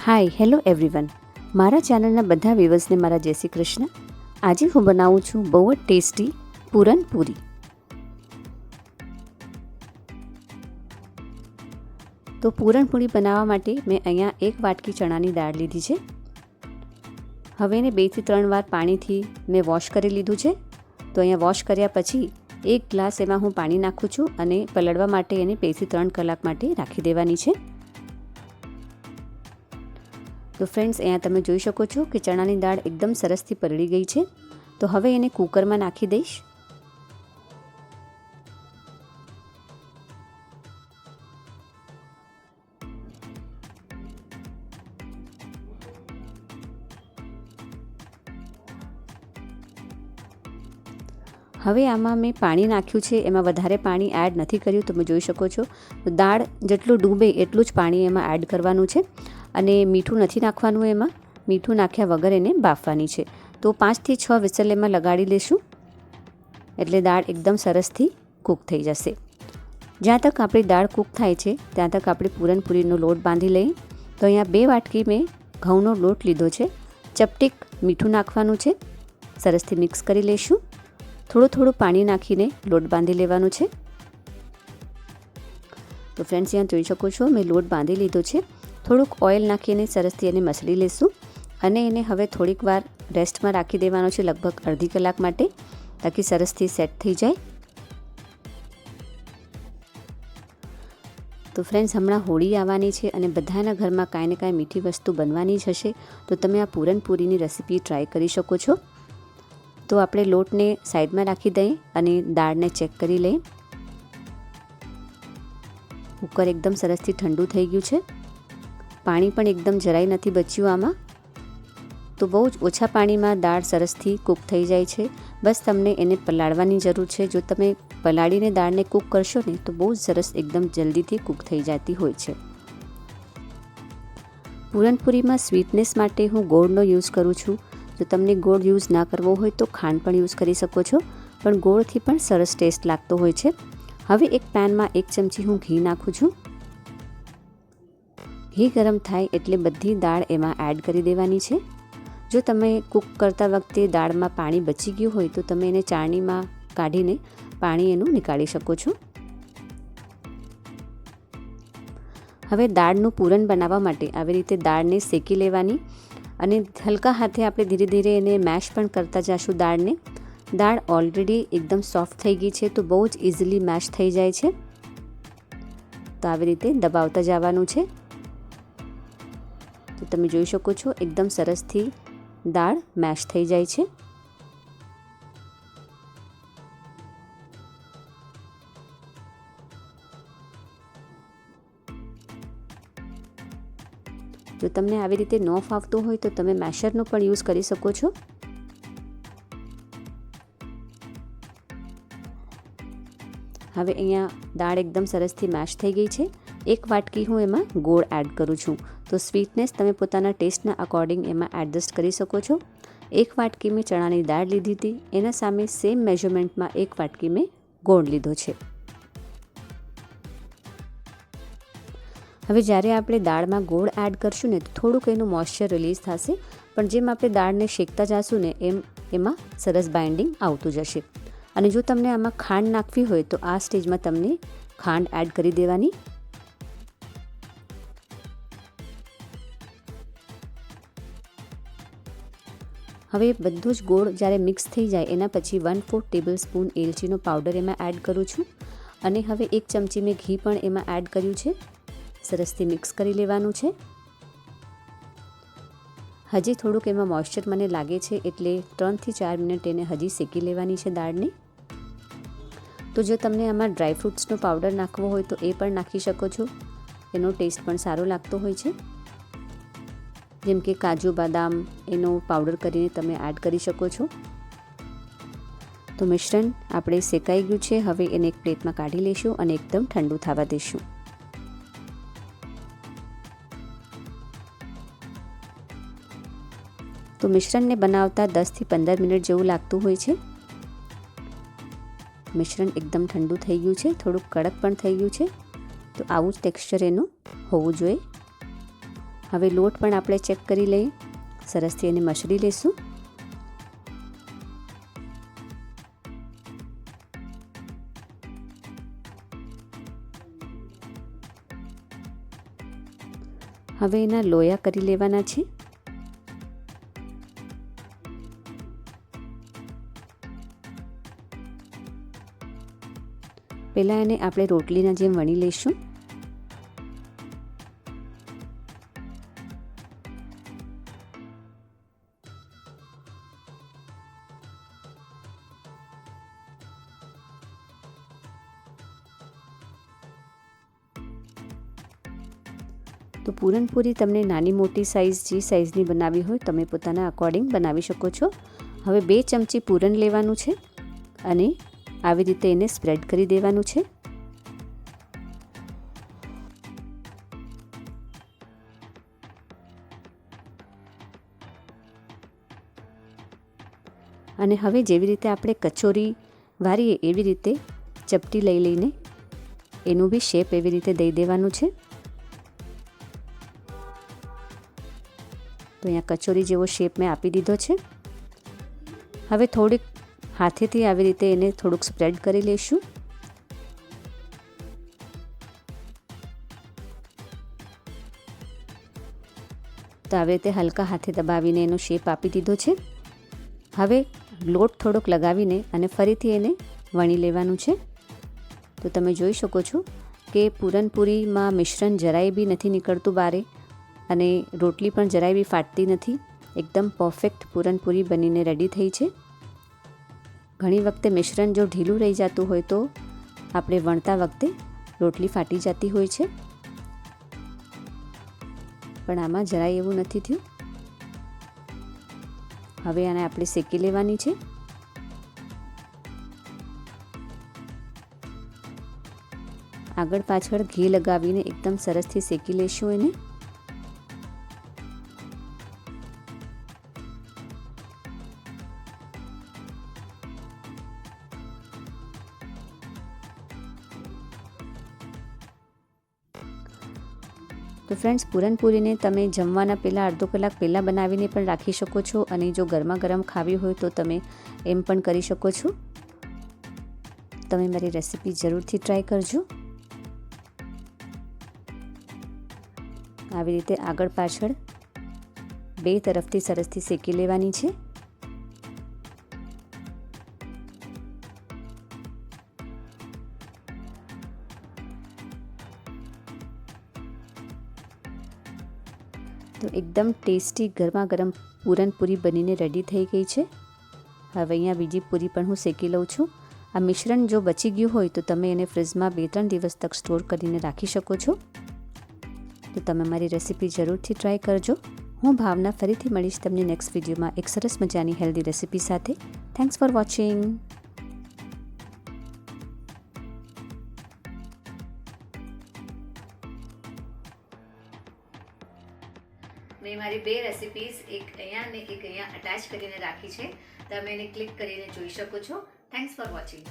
Hi hello everyone, મારા ચેનલના બધા વ્યુઅર્સને મારા જય શ્રી કૃષ્ણ. આજે હું બનાવું છું બહુ જ ટેસ્ટી પૂરણપૂરી. તો પૂરણપૂરી બનાવવા માટે મેં અહીંયા 1 વાટકી ચણાની દાળ લીધી છે. હવે એને 2 થી 3 વાર પાણીથી મેં વોશ કરી લીધું છે. તો અહીંયા વોશ કર્યા પછી 1 ગ્લાસ એમાં હું પાણી નાખું છું અને પલળવા માટે એને 2 થી 3 કલાક માટે રાખી દેવાની છે. તો ફ્રેન્ડ્સ, અહીંયા તમે જોઈ શકો છો કે ચણાની દાળ એકદમ સરસથી પલળી ગઈ છે. તો હવે એને કુકરમાં નાખી દઈશ. હવે આમાં મેં પાણી નાખ્યું છે, એમાં વધારે પાણી એડ નથી કર્યું. તમે જોઈ શકો છો દાળ જેટલું ડૂબે એટલું જ પાણી એમાં એડ કરવાનું છે. અને મીઠું નથી નાખવાનું, એમાં મીઠું નાખ્યા વગર એને બાફવાની છે. તો 5 થી 6 વિસલ એમાં લગાડી લઈશું એટલે દાળ એકદમ સરસથી કૂક થઈ જશે. જ્યાં તક આપણી દાળ કૂક થાય છે ત્યાં તક આપણે પૂરણપૂરીનો લોટ બાંધી લઈએ. તો અહીંયા 2 વાટકી મેં ઘઉંનો લોટ લીધો છે. ચપટીક મીઠું નાખવાનું છે, સરસથી મિક્સ કરી લઈશું. થોડું પાણી નાખીને લોટ બાંધી લેવાનું છે. તો ફ્રેન્ડ્સ, અહીંયા જોઈ શકો છો મેં લોટ બાંધી લીધો છે. થોડુંક ઓઇલ નાખીને સરસથી એને મસળી લઈશું અને એને હવે થોડીક વાર રેસ્ટમાં રાખી દેવાનો છે, લગભગ અડધી કલાક માટે, તાકી સરસથી સેટ થઈ જાય. તો ફ્રેન્ડ્સ, હમણાં હોળી આવવાની છે અને બધાના ઘરમાં કાંઈ ને કાંઈ મીઠી વસ્તુ બનવાની જ હશે. તો તમે આ પૂરણપૂરીની રેસીપી ટ્રાય કરી શકો છો. તો આપણે લોટને સાઈડમાં રાખી દઈએ અને દાળને ચેક કરી લઈએ. કુકર એકદમ સરસથી ઠંડુ થઈ ગયું છે. પાણી પણ એકદમ જરાય નથી બચ્યું આમાં. તો બહુ જ ઓછા પાણીમાં દાળ સરસથી કૂક થઈ જાય છે. બસ તમને એને પલાળવાની જરૂર છે. જો તમે પલાળીને દાળને કૂક કરશો ને તો બહુ જ સરસ એકદમ જલ્દીથી કૂક થઈ જતી હોય છે. પૂરણપૂરીમાં સ્વીટનેસ માટે હું ગોળનો યુઝ કરું છું. જો તમને ગોળ યુઝ ના કરવો હોય તો ખાંડ પણ યુઝ કરી શકો છો, પણ ગોળથી પણ સરસ ટેસ્ટ લાગતો હોય છે. હવે એક પેનમાં 1 ચમચી હું ઘી નાખું છું. ઘી ગરમ થાય એટલે બધી દાળ એમાં એડ કરી દેવાની છે. જો તમે કૂક કરતા વખતે દાળમાં પાણી બચી ગયું હોય તો તમે એને ચાળણીમાં કાઢીને પાણી એનું નીકાળી શકો છો. હવે દાળનું પૂરણ બનાવવા માટે આવી રીતે દાળને શેકી લેવાની અને હલકા હાથે આપણે ધીરે ધીરે એને મેશ પણ કરતા જઈશું દાળને. દાળ ઓલરેડી એકદમ સોફ્ટ થઈ ગઈ છે, તો બહુ જ ઇઝીલી મેશ થઈ જાય છે. તો આવી રીતે દબાવતા જવાનું છે. તો તમે જોઈ શકો છો એકદમ સરસથી દાળ મેશ થઈ જાય છે. જો તમને આવી રીતે ન ફાવતું હોય તો તમે મેશરનો પણ યુઝ કરી શકો છો. હવે અહીંયા દાળ એકદમ સરસથી મેશ થઈ ગઈ છે. 1 વાટકી હું એમાં ગોળ એડ કરું છું. તો સ્વીટનેસ તમે પોતાના ટેસ્ટના અકોર્ડિંગ એમાં એડજસ્ટ કરી શકો છો. 1 વાટકી મેં ચણાની દાળ લીધી હતી, એના સામે સેમ મેઝરમેન્ટમાં 1 વાટકી મેં ગોળ લીધો છે. હવે જ્યારે આપણે દાળમાં ગોળ એડ કરશું ને તો થોડુંક એનું મોઇશ્ચર રિલીઝ થશે, પણ જેમ આપણે દાળને શેકતા જશું ને એમ એમાં સરસ બાઇન્ડિંગ આવતું જશે. અને જો તમને આમાં ખાંડ નાખવી હોય તો આ સ્ટેજમાં તમને ખાંડ એડ કરી દેવાની. હવે બધું જ ગોળ જ્યારે મિક્સ થઈ જાય એના પછી 1/4 ટેબલસ્પૂન એલચીનો પાવડર એમાં એડ કરું છું. અને હવે 1 ચમચી મેં ઘી પણ એમાં એડ કર્યું છે. સરસથી મિક્સ કરી લેવાનું છે. હજી થોડુંક એમાં મોઇશ્ચર મને લાગે છે એટલે 3 થી 4 મિનિટ એને હજી શેકી લેવાની છે દાળને. તો જો તમને આમાં ડ્રાયફ્રૂટ્સનો પાવડર નાખવો હોય તો એ પણ નાખી શકો છો. એનો ટેસ્ટ પણ સારો લાગતો હોય છે. જેમ કે કાજુ બદામ એનો પાવડર કરીને તમે એડ કરી શકો છો. તો મિશ્રણ આપણે શેકાઈ ગયું છે. હવે એને એક પ્લેટમાં કાઢી લઈશું અને એકદમ ઠંડુ થવા દઈશું. તો મિશ્રણને બનાવતા 10 થી 15 મિનિટ જેવું લાગતું હોય છે. મિશ્રણ એકદમ ઠંડુ થઈ ગયું છે, થોડુંક કડક પણ થઈ ગયું છે. તો આવું જ ટેક્સચર એનું હોવું જોઈએ. હવે લોટ પણ આપણે ચેક કરી લઈએ, સરસથી એને મસળી લઈશું. હવે એના લોયા કરી લેવાના છે. પહેલાં એને આપણે રોટલીના જેમ વણી લઈશું. તો પૂરણપૂરી તમને નાની મોટી સાઇઝ જે સાઇઝની બનાવી હોય તમે પોતાના અકોર્ડિંગ બનાવી શકો છો. હવે 2 ચમચી પૂરણ લેવાનું છે અને આવી રીતે એને સ્પ્રેડ કરી દેવાનું છે. અને હવે જેવી રીતે આપણે કચોરી વારીએ એવી રીતે ચપટી લઈને એનું બી શેપ એવી રીતે દઈ દેવાનું છે. તો અહીંયા કચોરી જેવો શેપ મેં આપી દીધો છે. હવે થોડીક હાથેથી આવી રીતે એને થોડુંક સ્પ્રેડ કરી લઈશું. તો આવી રીતે હલકા હાથે દબાવીને એનો શેપ આપી દીધો છે. હવે લોટ થોડોક લગાવીને અને ફરીથી એને વણી લેવાનું છે. તો તમે જોઈ શકો છો કે પૂરણપૂરીમાં મિશ્રણ જરાય બી નથી નીકળતું બહાર અને રોટલી પણ જરાય બી ફાટતી નથી. એકદમ પરફેક્ટ પૂરણપૂરી બનીને રેડી થઈ છે. ઘણી વખતે મિશ્રણ જો ઢીલું રહી જતું હોય તો આપણે વણતા વખતે રોટલી ફાટી જતી હોય છે, પણ આમાં જરાય એવું નથી થયું. હવે આને આપણે શેકી લેવાની છે. આગળ પાછળ ઘી લગાવીને એકદમ સરસથી શેકી લઈશું એને. તો ફ્રેન્ડ્સ, પૂરણપૂરીને તમે જમવાના પહેલાં અડધો કલાક પહેલાં બનાવીને પણ રાખી શકો છો અને જો ગરમા ગરમ ખાવી હોય તો તમે એમ પણ કરી શકો છો. તમે મારી રેસિપી જરૂરથી ટ્રાય કરજો. આવી રીતે આગળ પાછળ 2 તરફથી સરસથી શેકી લેવાની છે. તો એકદમ ટેસ્ટી ગરમા ગરમ પૂરણપૂરી બનીને રેડી થઈ ગઈ છે. હવે અહીંયા બીજી પૂરી પણ હું શેકી લઉં છું. આ મિશ્રણ જો બચી ગયું હોય તો તમે એને ફ્રીજમાં 2-3 દિવસ તક સ્ટોર કરીને રાખી શકો છો. તો તમે મારી રેસિપી જરૂરથી ટ્રાય કરજો. હું ભાવના ફરીથી મળીશ તમને નેક્સ્ટ વિડીયોમાં એક સરસ મજાની હેલ્ધી રેસિપી સાથે. Thanks for watching. મેં મારી 2 રેસિપીઝ એક અહીંયા અને એક અહીંયા અટેચ કરીને રાખી છે. તમે એને ક્લિક કરીને જોઈ શકો છો. Thanks for watching.